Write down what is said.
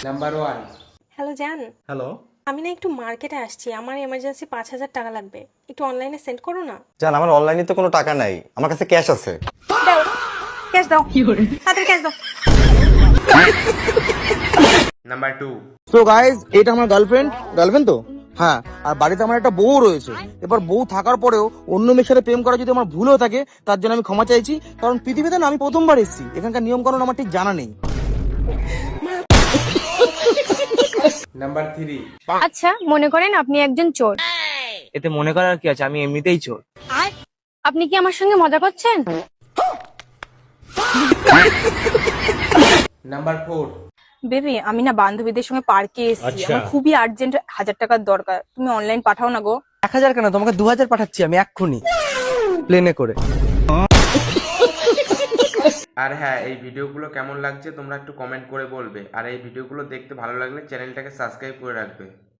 Number one. Hello জান, hello আমি না একটু মার্কেটে আসছি, আমার এমার্জেন্সি 5,000 টাকা লাগবে, একটু অনলাইনে সেন্ড করো না। জান, আমার অনলাইনে তো কোনো টাকা নাই, আমার কাছে ক্যাশ আছে। দাও, ক্যাশ দাও, তাড়াতাড়ি ক্যাশ দাও। Number two. তো গাইজ, এটা আমার গার্লফ্রেন্ড তো। হ্যাঁ, আর বাড়িতে আমার একটা বউ রয়েছে। এবার বউ থাকার পরেও অন্য মেয়ের সাথে প্রেম করা যদি আমার ভুল হয়ে থাকে, তার জন্য আমি ক্ষমা চাইছি। কারণ পৃথিবীতে না আমি প্রথমবার এসেছি, এখানকার নিয়ম কানুন আমার ঠিক জানা নেই। Number three. আচ্ছা, মনে করেন আপনি একজন চোর। এতে মনে করার কি আছে, আমি এমনিতেই চোর। আপনি কি আমার সঙ্গে মজা করছেন? Number four. বেবি, আমি না বান্ধবীদের সঙ্গে পার্কে এসেছি, আমার খুবই আর্জেন্ট 1,000 টাকার দরকার, তুমি অনলাইন পাঠাও না গো। 1,000 কেন, তোমাকে 2,000 পাঠাচ্ছি আমি এক্ষুনি প্লেনে করে। আর হ্যাঁ, এই ভিডিওগুলো কেমন লাগছে তোমরা একটু কমেন্ট করে বলবে, আর এই ভিডিওগুলো দেখতে ভালো লাগলে চ্যানেলটাকে সাবস্ক্রাইব করে রাখবে।